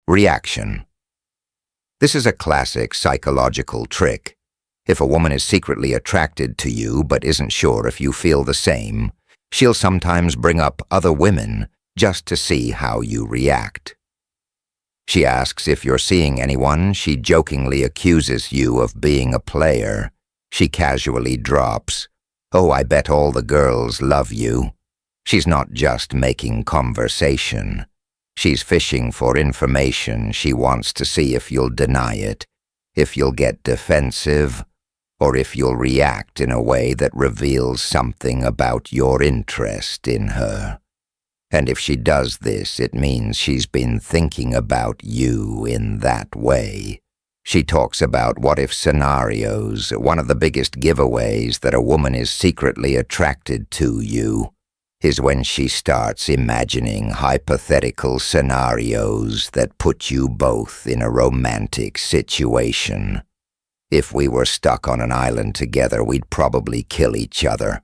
Reaction. This is a classic psychological trick. If a woman is secretly attracted to you but isn't sure if you feel the same, she'll sometimes bring up other women just to see how you react. She asks if you're seeing anyone. She jokingly accuses you of being a player. She casually drops, "Oh, I bet all the girls love you." She's not just making conversation. She's fishing for information. She wants to see if you'll deny it, if you'll get defensive, or if you'll react in a way that reveals something about your interest in her. And if she does this, it means she's been thinking about you in that way. She talks about what-if scenarios. One of the biggest giveaways that a woman is secretly attracted to you is when she starts imagining hypothetical scenarios that put you both in a romantic situation. If we were stuck on an island together, we'd probably kill each other.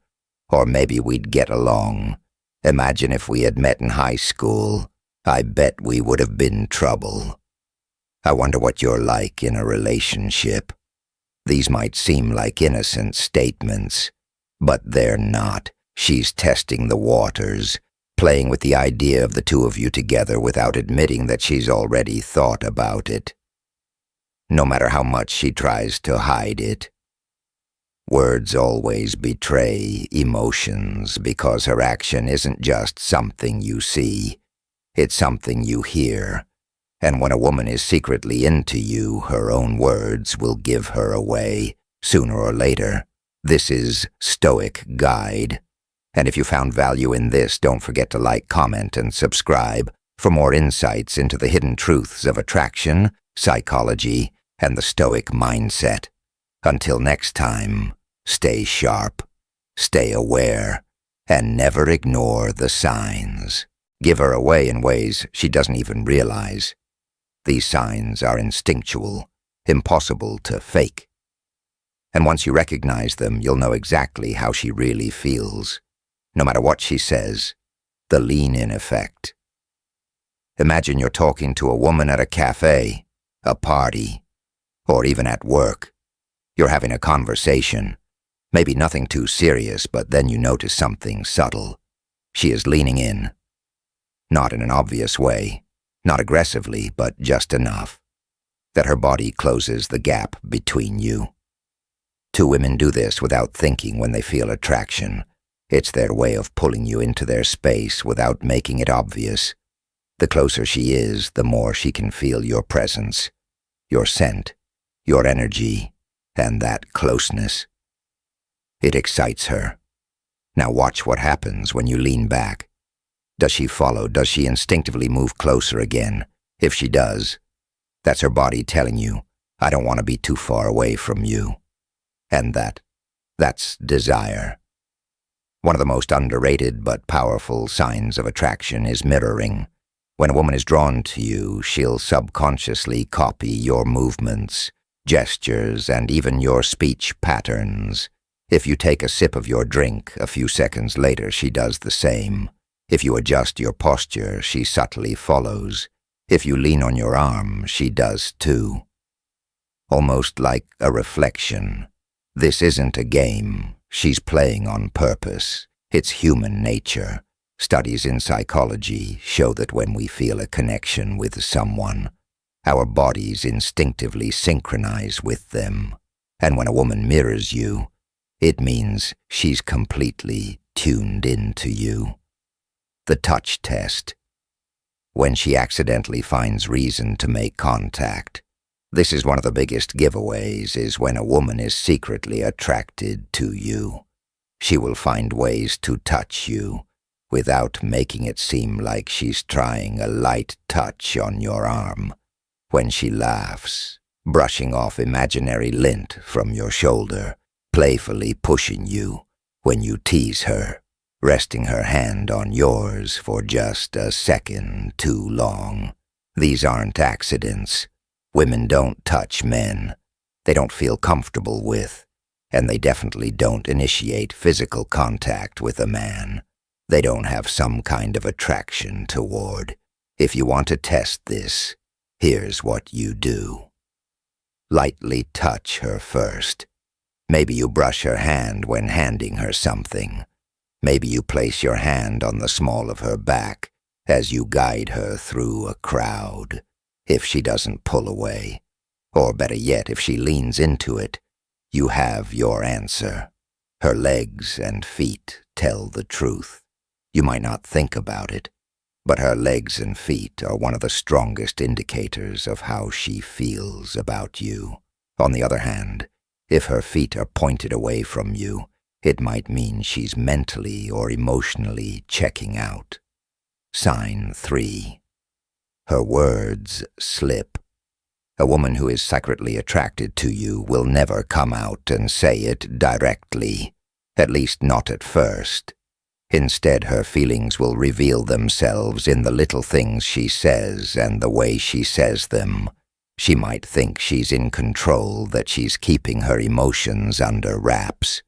Or maybe we'd get along. Imagine if we had met in high school. I bet we would have been trouble. I wonder what you're like in a relationship. These might seem like innocent statements, but they're not. She's testing the waters, playing with the idea of the two of you together without admitting that she's already thought about it. No matter how much she tries to hide it. Words always betray emotions because her action isn't just something you see, it's something you hear. And when a woman is secretly into you, her own words will give her away, sooner or later. This is Stoic Guide. And if you found value in this, don't forget to like, comment, and subscribe for more insights into the hidden truths of attraction, psychology, and the Stoic mindset. Until next time, stay sharp, stay aware, and never ignore the signs. Give her away in ways she doesn't even realize. These signs are instinctual, impossible to fake. And once you recognize them, you'll know exactly how she really feels. No matter what she says, the lean-in effect. Imagine you're talking to a woman at a cafe, a party, or even at work. You're having a conversation. Maybe nothing too serious, but then you notice something subtle. She is leaning in. Not in an obvious way. Not aggressively, but just enough that her body closes the gap between you. Two women do this without thinking when they feel attraction. It's their way of pulling you into their space without making it obvious. The closer she is, the more she can feel your presence, your scent, your energy, and that closeness. It excites her. Now watch what happens when you lean back. Does she follow? Does she instinctively move closer again? If she does, that's her body telling you, I don't want to be too far away from you. And that's desire. One of the most underrated but powerful signs of attraction is mirroring. When a woman is drawn to you, she'll subconsciously copy your movements, gestures, and even your speech patterns. If you take a sip of your drink, a few seconds later she does the same. If you adjust your posture, she subtly follows. If you lean on your arm, she does too. Almost like a reflection. This isn't a game. She's playing on purpose. It's human nature. Studies in psychology show that when we feel a connection with someone, our bodies instinctively synchronize with them. And when a woman mirrors you, it means she's completely tuned into you. The touch test. When she accidentally finds reason to make contact. This is one of the biggest giveaways, is when a woman is secretly attracted to you. She will find ways to touch you without making it seem like she's trying a light touch on your arm. When she laughs, brushing off imaginary lint from your shoulder, playfully pushing you when you tease her, resting her hand on yours for just a second too long. These aren't accidents. Women don't touch men they don't feel comfortable with, and they definitely don't initiate physical contact with a man they don't have some kind of attraction toward. If you want to test this, Here's what you do. Lightly touch her first. Maybe you brush her hand when handing her something. Maybe you place your hand on the small of her back as you guide her through a crowd. If she doesn't pull away, or better yet, if she leans into it, you have your answer. Her legs and feet tell the truth. You might not think about it, but her legs and feet are one of the strongest indicators of how she feels about you. On the other hand, if her feet are pointed away from you, it might mean she's mentally or emotionally checking out. Sign 3. Her words slip. A woman who is secretly attracted to you will never come out and say it directly, at least not at first. Instead, her feelings will reveal themselves in the little things she says and the way she says them. She might think she's in control, that she's keeping her emotions under wraps.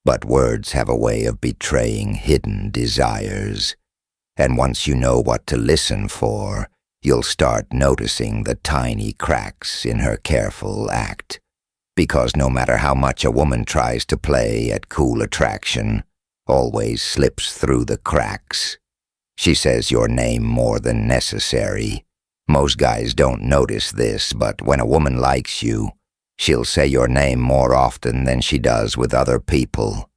But words have a way of betraying hidden desires. And once you know what to listen for, you'll start noticing the tiny cracks in her careful act. Because no matter how much a woman tries to play at cool attraction, always slips through the cracks. She says your name more than necessary. Most guys don't notice this, but when a woman likes you, she'll say your name more often than she does with other people.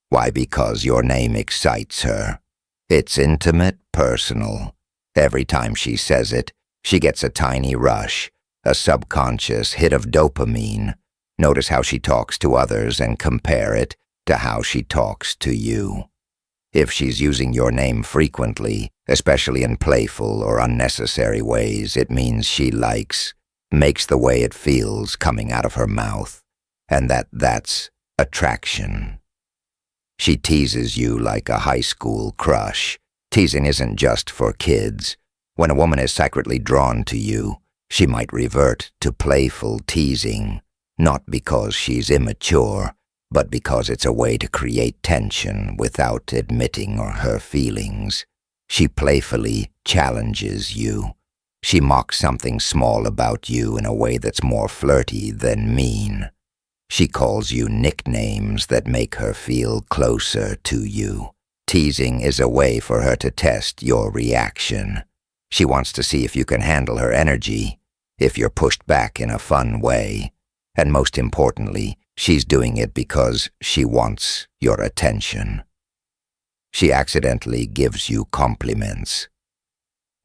Why? Because your name excites her. It's intimate, personal. Every time she says it, she gets a tiny rush, a subconscious hit of dopamine. Notice how she talks to others and compare it to how she talks to you. If she's using your name frequently, especially in playful or unnecessary ways, it means she makes the way it feels coming out of her mouth, and that's attraction. She teases you like a high school crush. Teasing isn't just for kids. When a woman is secretly drawn to you, she might revert to playful teasing, not because she's immature, but because it's a way to create tension without admitting her feelings. She playfully challenges you. She mocks something small about you in a way that's more flirty than mean. She calls you nicknames that make her feel closer to you. Teasing is a way for her to test your reaction. She wants to see if you can handle her energy, if you're pushed back in a fun way. And most importantly, she's doing it because she wants your attention. She accidentally gives you compliments.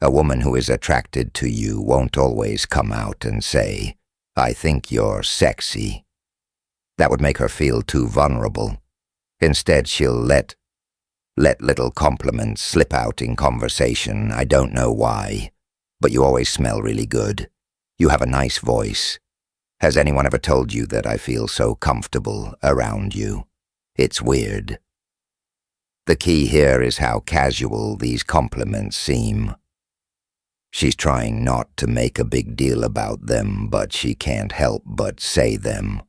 A woman who is attracted to you won't always come out and say, "I think you're sexy." That would make her feel too vulnerable. Instead, she'll let little compliments slip out in conversation. "I don't know why, but you always smell really good. You have a nice voice. Has anyone ever told you that I feel so comfortable around you? It's weird." The key here is how casual these compliments seem. She's trying not to make a big deal about them, but she can't help but say them.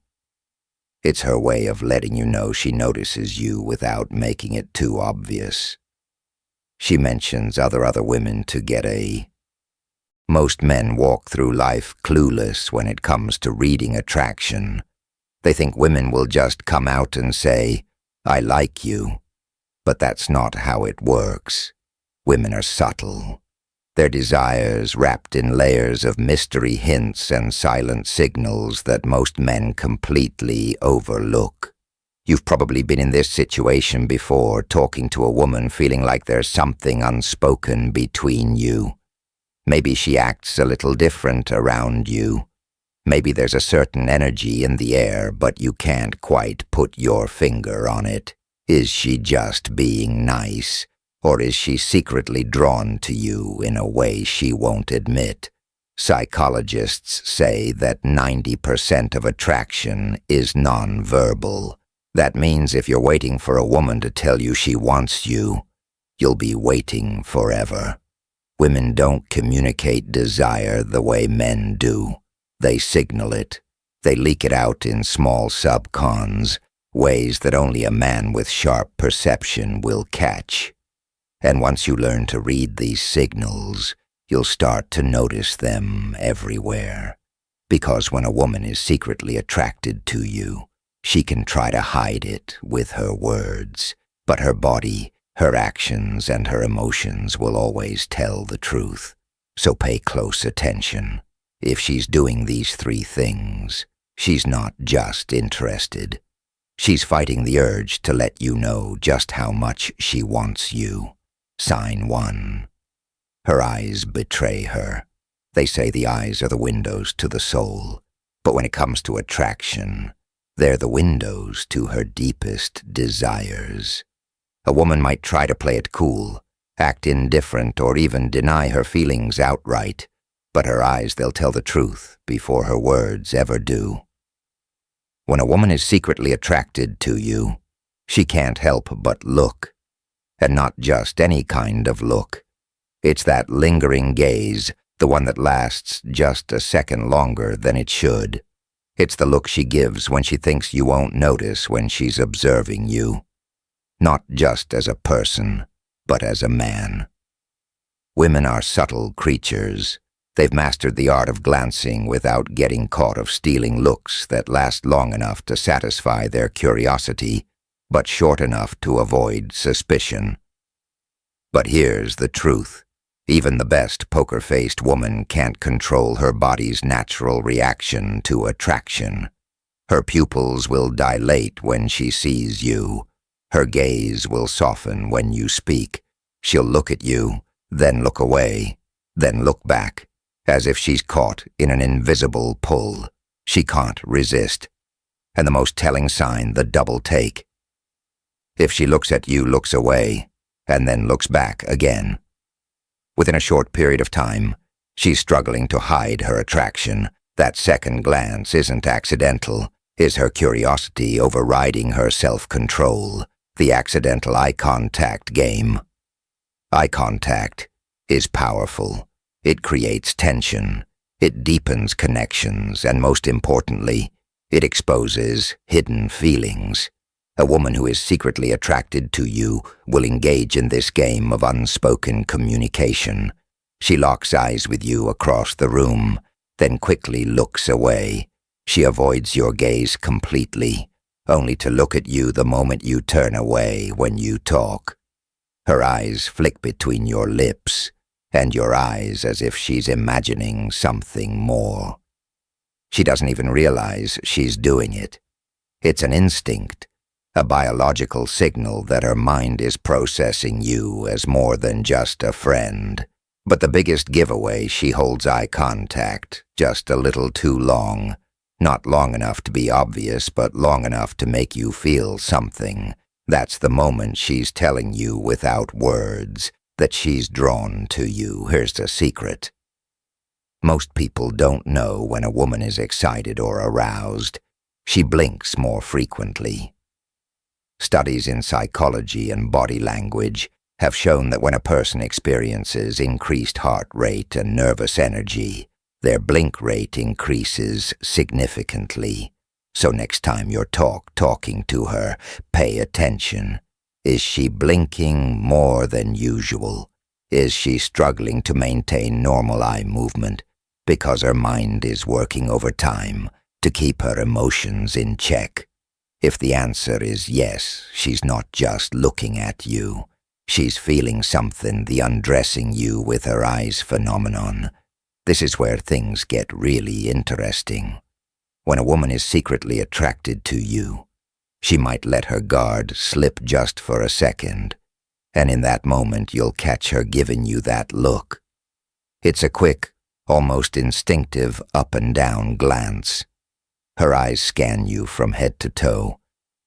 It's her way of letting you know she notices you without making it too obvious. She mentions other women to get a. Most men walk through life clueless when it comes to reading attraction. They think women will just come out and say, "I like you." But that's not how it works. Women are subtle. Their desires wrapped in layers of mystery hints and silent signals that most men completely overlook. You've probably been in this situation before, talking to a woman feeling like there's something unspoken between you. Maybe she acts a little different around you. Maybe there's a certain energy in the air, but you can't quite put your finger on it. Is she just being nice? Or is she secretly drawn to you in a way she won't admit? Psychologists say that 90% of attraction is nonverbal. That means if you're waiting for a woman to tell you she wants you, you'll be waiting forever. Women don't communicate desire the way men do. They signal it. They leak it out in small subcons, ways that only a man with sharp perception will catch. And once you learn to read these signals, you'll start to notice them everywhere. Because when a woman is secretly attracted to you, she can try to hide it with her words, but her body, her actions, and her emotions will always tell the truth. So pay close attention. If she's doing these three things, she's not just interested. She's fighting the urge to let you know just how much she wants you. Sign 1. Her eyes betray her. They say the eyes are the windows to the soul, but when it comes to attraction, they're the windows to her deepest desires. A woman might try to play it cool, act indifferent, or even deny her feelings outright, but her eyes, they'll tell the truth before her words ever do. When a woman is secretly attracted to you, she can't help but look. And not just any kind of look. It's that lingering gaze, the one that lasts just a second longer than it should. It's the look she gives when she thinks you won't notice when she's observing you. Not just as a person, but as a man. Women are subtle creatures. They've mastered the art of glancing without getting caught, of stealing looks that last long enough to satisfy their curiosity, but short enough to avoid suspicion. But here's the truth. Even the best poker-faced woman can't control her body's natural reaction to attraction. Her pupils will dilate when she sees you. Her gaze will soften when you speak. She'll look at you, then look away, then look back, as if she's caught in an invisible pull. She can't resist. And the most telling sign, the double take. If she looks at you, looks away, and then looks back again. Within a short period of time, she's struggling to hide her attraction. That second glance isn't accidental, is her curiosity overriding her self-control, the accidental eye contact game. Eye contact is powerful. It creates tension. It deepens connections, and most importantly, it exposes hidden feelings. A woman who is secretly attracted to you will engage in this game of unspoken communication. She locks eyes with you across the room, then quickly looks away. She avoids your gaze completely, only to look at you the moment you turn away when you talk. Her eyes flick between your lips, and your eyes as if she's imagining something more. She doesn't even realize she's doing it. It's an instinct. A biological signal that her mind is processing you as more than just a friend. But the biggest giveaway, she holds eye contact just a little too long. Not long enough to be obvious, but long enough to make you feel something. That's the moment she's telling you without words that she's drawn to you. Here's the secret. Most people don't know when a woman is excited or aroused. She blinks more frequently. Studies in psychology and body language have shown that when a person experiences increased heart rate and nervous energy, their blink rate increases significantly. So next time you're talking to her, pay attention. Is she blinking more than usual? Is she struggling to maintain normal eye movement because her mind is working overtime to keep her emotions in check? If the answer is yes, she's not just looking at you. She's feeling something, the undressing you with her eyes phenomenon. This is where things get really interesting. When a woman is secretly attracted to you, she might let her guard slip just for a second, and in that moment you'll catch her giving you that look. It's a quick, almost instinctive up and down glance. Her eyes scan you from head to toe,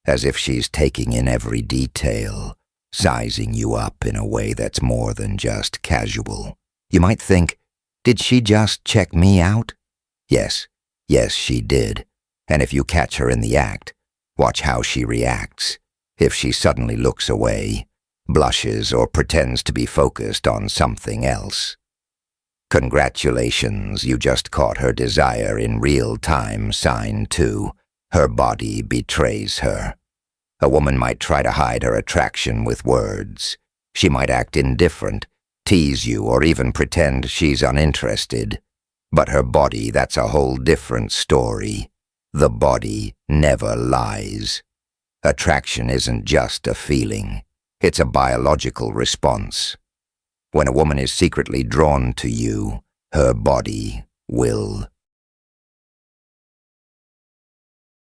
as if she's taking in every detail, sizing you up in a way that's more than just casual. You might think, did she just check me out? Yes, she did. And if you catch her in the act, watch how she reacts. If she suddenly looks away, blushes, or pretends to be focused on something else. Congratulations, you just caught her desire in real time. Sign 2. Her body betrays her. A woman might try to hide her attraction with words. She might act indifferent, tease you, or even pretend she's uninterested. But her body, that's a whole different story. The body never lies. Attraction isn't just a feeling. It's a biological response. When a woman is secretly drawn to you, her body will